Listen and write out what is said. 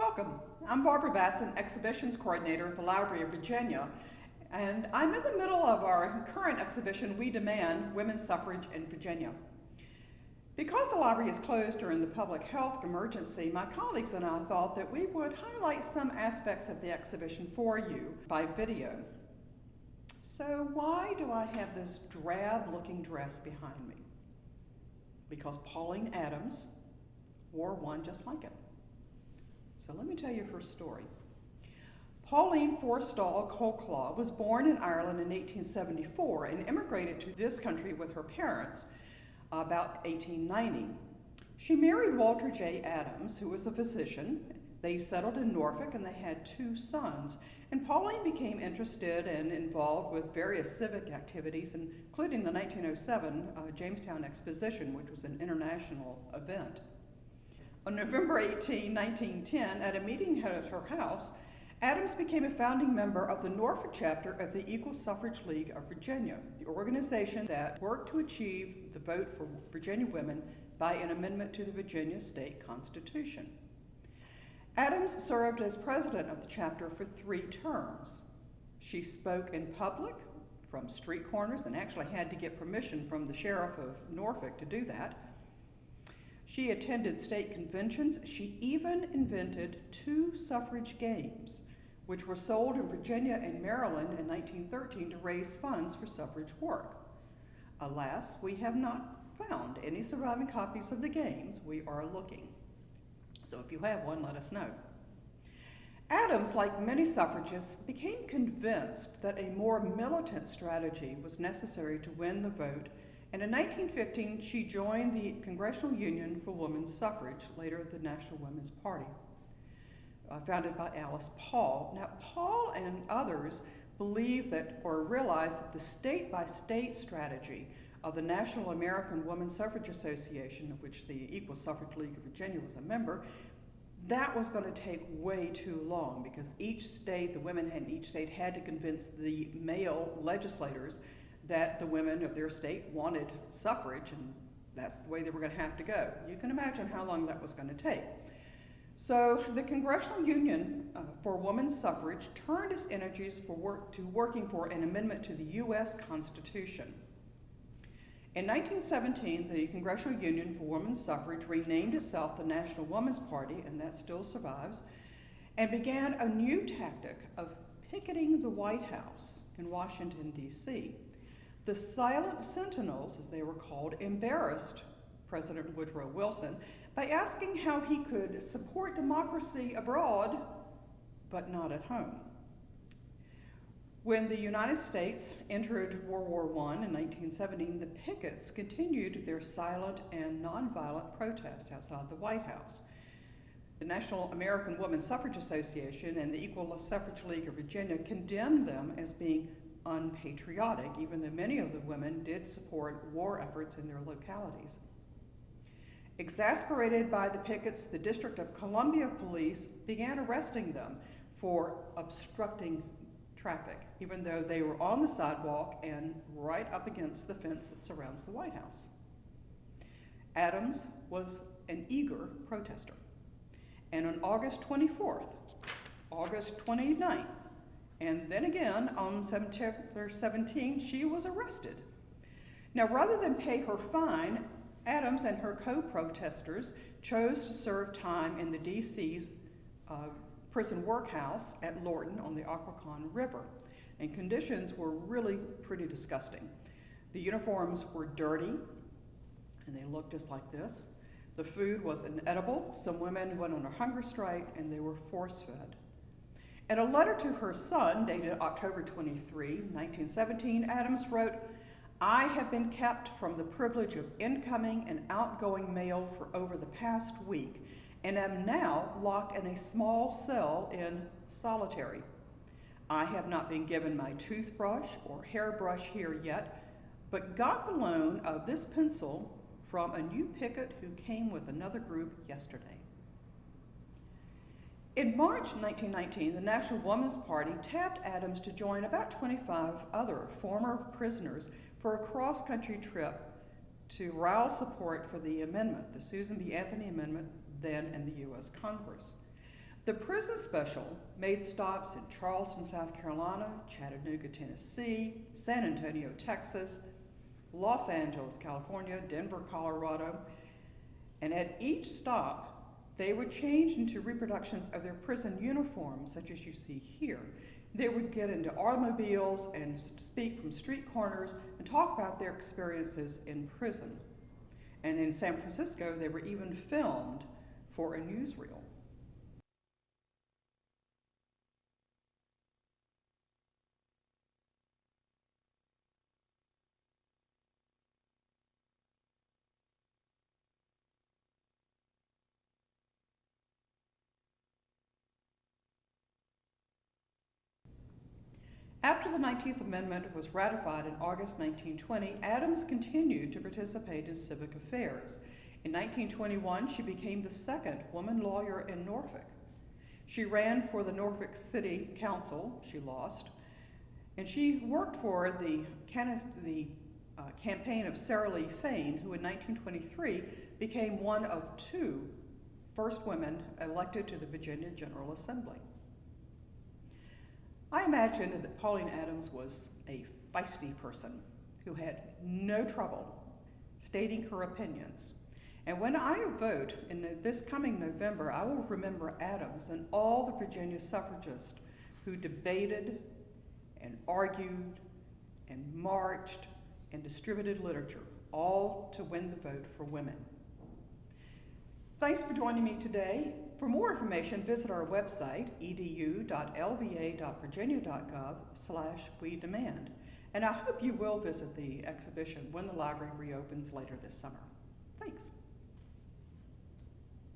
Welcome. I'm Barbara Batson, Exhibitions Coordinator at the Library of Virginia, and I'm in the middle of our current exhibition, We Demand Women's Suffrage in Virginia. Because the library is closed during the public health emergency, my colleagues and I thought that we would highlight some aspects of the exhibition for you by video. So why do I have this drab-looking dress behind me? Because Pauline Adams wore one just like it. So let me tell you her story. Pauline Forstall Colclough was born in Ireland in 1874 and immigrated to this country with her parents about 1890. She married Walter J. Adams, who was a physician. They settled in Norfolk and they had 2 sons. And Pauline became interested and involved with various civic activities, including the 1907 Jamestown Exposition, which was an international event. On November 18, 1910, at a meeting held at her house, Adams became a founding member of the Norfolk chapter of the Equal Suffrage League of Virginia, the organization that worked to achieve the vote for Virginia women by an amendment to the Virginia state constitution. Adams served as president of the chapter for 3 terms. She spoke in public from street corners and actually had to get permission from the sheriff of Norfolk to do that. She attended state conventions. She even invented 2 suffrage games, which were sold in Virginia and Maryland in 1913 to raise funds for suffrage work. Alas, we have not found any surviving copies of the games. We are looking. So if you have one, let us know. Adams, like many suffragists, became convinced that a more militant strategy was necessary to win the vote, and in 1915 she joined the Congressional Union for Women's Suffrage, later the National Women's Party, founded by Alice Paul. Now, Paul and others believe that, or realize that the state-by-state strategy of the National American Woman Suffrage Association, of which the Equal Suffrage League of Virginia was a member, that was going to take way too long because each state, the women in each state had to convince the male legislators that the women of their state wanted suffrage, and that's the way they were going to have to go. You can imagine how long that was going to take. So the Congressional Union for Women's Suffrage turned its energies to working for an amendment to the U.S. Constitution. In 1917, the Congressional Union for Women's Suffrage renamed itself the National Woman's Party, and that still survives, and began a new tactic of picketing the White House in Washington, D.C. The silent sentinels, as they were called, embarrassed President Woodrow Wilson by asking how he could support democracy abroad, but not at home. When the United States entered World War I in 1917, the pickets continued their silent and nonviolent protests outside the White House. The National American Woman Suffrage Association and the Equal Suffrage League of Virginia condemned them as being unpatriotic, even though many of the women did support war efforts in their localities. Exasperated by the pickets, the District of Columbia police began arresting them for obstructing traffic, even though they were on the sidewalk and right up against the fence that surrounds the White House. Adams was an eager protester. And on August 24th, August 29th, and then again on September 17th, she was arrested. Now, rather than pay her fine, Adams and her co-protesters chose to serve time in the DC's prison workhouse at Lorton on the Occoquan River, and conditions were really pretty disgusting. The uniforms were dirty, and they looked just like this. The food was inedible. Some women went on a hunger strike, and they were force-fed. In a letter to her son, dated October 23, 1917, Adams wrote, "I have been kept from the privilege of incoming and outgoing mail for over the past week, and am now locked in a small cell in solitary. I have not been given my toothbrush or hairbrush here yet, but got the loan of this pencil from a new picket who came with another group yesterday." In March 1919, the National Woman's Party tapped Adams to join about 25 other former prisoners for a cross-country trip to rouse support for the amendment, the Susan B. Anthony Amendment, then in the U.S. Congress. The prison special made stops in Charleston, South Carolina, Chattanooga, Tennessee, San Antonio, Texas, Los Angeles, California, Denver, Colorado, and at each stop, they would change into reproductions of their prison uniforms, such as you see here. They would get into automobiles and speak from street corners and talk about their experiences in prison. And in San Francisco, they were even filmed for a newsreel. After the 19th Amendment was ratified in August 1920, Adams continued to participate in civic affairs. In 1921, she became the second woman lawyer in Norfolk. She ran for the Norfolk City Council, she lost, and she worked for the campaign of Sarah Lee Fain, who in 1923 became one of two first women elected to the Virginia General Assembly. I imagine that Pauline Adams was a feisty person who had no trouble stating her opinions. And when I vote in this coming November, I will remember Adams and all the Virginia suffragists who debated and argued and marched and distributed literature, all to win the vote for women. Thanks for joining me today. For more information, visit our website, edu.lva.virginia.gov/we-demand. And I hope you will visit the exhibition when the library reopens later this summer. Thanks.